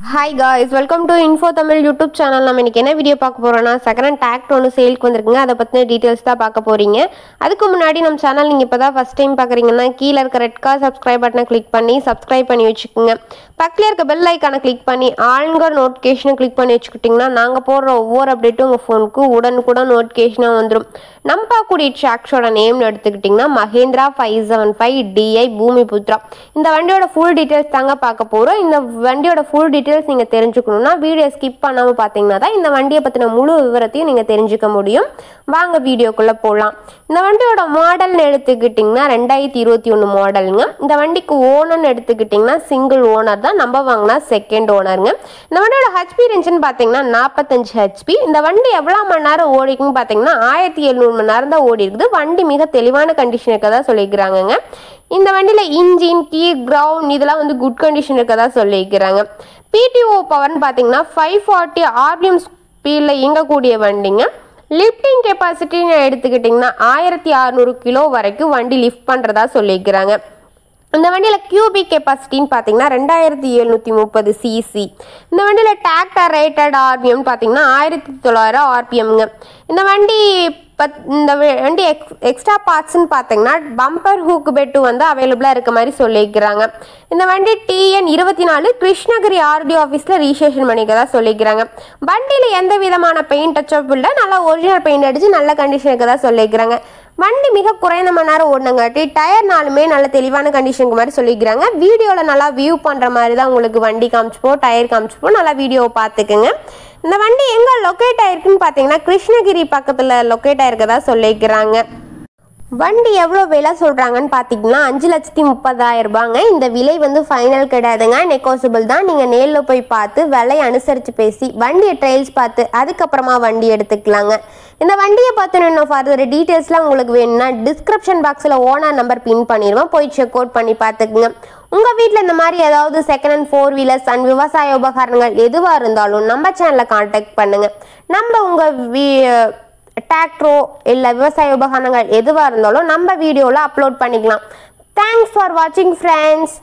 Hi guys, welcome to Info Tamil YouTube channel. நம்ம இன்னைக்கு என்ன வீடியோ பார்க்க போறோம்னா செகண்ட் ஹேண்ட் டிராக்டர் ஒன்னு சேல்க்கு வந்திருக்குங்க. அத பத்தின டீடைல்ஸ் தான் பார்க்க போறீங்க. அதுக்கு முன்னாடி நம்ம சேனல் நீங்க இப்பதான் ஃபர்ஸ்ட் டைம் பார்க்கறீங்கன்னா கீழ இருக்க ரெட் கலர் subscribe பட்டனை கிளிக் பண்ணி subscribe பண்ணி வச்சுக்கோங்க. பக்கத்துல இருக்க பெல் ஐகானை கிளிக் பண்ணி ஆல்ங்கிற நோட்டிஃபிகேஷனை கிளிக் பண்ணி வச்சுக்கிட்டீங்கன்னா நாங்க போடுற ஒவ்வொரு அப்டேட்டும் உங்க ஃபோனுக்கு உடனுக்குடன் நோட்டிஃபிகேஷனா வந்துரும். நம்ம பார்க்கக்கூடிய டிராக்டரோட நேம் எடுத்துக்கிட்டீங்கன்னா மஹேந்திரா 575 DI பூமிபுத்ரா. இந்த வண்டியோட ஃபுல் டீடைல்ஸ் தாங்க பார்க்க போறோம். இந்த வண்டியோட ஃபுல் டீடைல்ஸ் நீங்க தெரிஞ்சுக்கணும்னா வீடியோ ஸ்கிப் பண்ணாம பாத்தீங்கன்னா தான் இந்த வண்டியை பத்தின முழு விவரத்தையும் நீங்க தெரிஞ்சுக்க முடியும். வாங்க வீடியோக்குள்ள போலாம். இந்த வண்டியோட மாடல்னு எடுத்துக்கிட்டீங்கன்னா 2021 மாடலுங்க. இந்த வண்டிக்கு ஓனர்னு எடுத்துக்கிட்டீங்கன்னா சிங்கிள் ஓனர் தான். நம்ம வாங்கினா செகண்ட் ஓனருங்க. இந்த வண்டியோட ஹெச்பி ரேஞ்சுன்னு பாத்தீங்கன்னா 45 ஹெச்பி. இந்த வண்டி எவ்வளவு மணி நேரம் ஓடிக்குன்னு பாத்தீங்கன்னா 1700 மணி நேரம் தான் ஓடி இருக்குது. வண்டி மிக தெளிவான கண்டிஷன் இருக்கதா சொல்லிக்கிறாங்க. இந்த வண்டியில இன்ஜின் கீர் கிரவுண்ட் இதெல்லாம் வந்து குட் கண்டிஷன் இருக்கதா சொல்லிக்கிறாங்க. PTO பவர்னு பாத்தீங்கன்னா 540 RPM ஸ்பீட்ல இயங்கக்கூடிய வண்டிங்க. லிஃப்டிங் கெப்பாசிட்டின்னு எடுத்துக்கிட்டிங்கன்னா 1600 கிலோ வரைக்கும் வண்டி லிஃப்ட் பண்ணுறதா சொல்லிக்கிறாங்க. இந்த வண்டியில் கியூபிக் கெப்பாசிட்டின்னு பார்த்தீங்கன்னா 2730 சிசி. இந்த வண்டியில் டிராக்டர் ரேட்டட் ஆர்பிஎம் பார்த்தீங்கன்னா 1900 ஆர்பிஎம்ங்க. இந்த வண்டி எக்ஸ்ட்ரா பார்ட்ஸ்ன்னு பார்த்தீங்கன்னா பம்பர் ஹூக் பெட்டு வந்து அவைலபிளாக இருக்க மாதிரி சொல்லிக்கிறாங்க. இந்த வண்டி TN 24 கிருஷ்ணகிரி RDO ஆஃபீஸில் ரிஜிஸ்ட்ரேஷன் பண்ணிக்கதா சொல்லிக்கிறாங்க. வண்டியில் எந்த விதமான பெயிண்ட் டச்சப் இல்லை, நல்லா ஒரிஜினல் பெயிண்ட் அடித்து நல்ல கண்டிஷனுக்கு தான் சொல்லிக்கிறாங்க. வண்டி மிக குறைந்த மணி நேரம் ஓடினங்காட்டி டயர்னாலுமே நல்ல தெளிவான கண்டிஷனுக்கு மாதிரி சொல்லிக்கிறாங்க. வீடியோவில் நல்லா வியூ பண்ணுற மாதிரி தான் உங்களுக்கு வண்டி காமிச்சுப்போம், டயர் காமிச்சுப்போம். நல்லா வீடியோவை பார்த்துக்குங்க. இந்த வண்டி எங்கே லொக்கேட் ஆயிருக்குன்னு பார்த்தீங்கன்னா கிருஷ்ணகிரி பக்கத்தில் லொக்கேட் ஆயிருக்கதா சொல்லிக்கிறாங்க. வண்டி எவ்வளோ விலை சொல்கிறாங்கன்னு பார்த்தீங்கன்னா 5,30,000 ரூபாங்க. இந்த விலை வந்து ஃபைனல் கிடையாதுங்க, நெகோசியபிள் தான். நீங்கள் நேரில் போய் பார்த்து விலையை அனுசரித்து பேசி வண்டியை ட்ரையல்ஸ் பார்த்து அதுக்கப்புறமா வண்டி எடுத்துக்கலாங்க. இந்த வண்டியை பார்த்து இன்னும் ஃபர்தர் டீட்டெயில்ஸ்லாம் உங்களுக்கு வேணும்னா டிஸ்கிரிப்ஷன் பாக்ஸில் ஓனர் நம்பர் பின் பண்ணிடுவோம், போய் செக் அவுட் பண்ணி பார்த்துக்குங்க. உங்கள் வீட்டில் இந்த மாதிரி ஏதாவது செகண்ட் ஹேண்ட் 4 வீலர்ஸ் அண்ட் விவசாய உபகரணங்கள் எதுவாக இருந்தாலும் நம்ம சேனலை கான்டாக்ட் பண்ணுங்கள். நம்ம உங்கள் டிராக்டரோ இல்லை விவசாய உபகரணங்கள் எதுவாக இருந்தாலும் நம்ம வீடியோவில் அப்லோட் பண்ணிக்கலாம். தேங்க்ஸ் ஃபார் வாட்சிங் ஃப்ரெண்ட்ஸ்.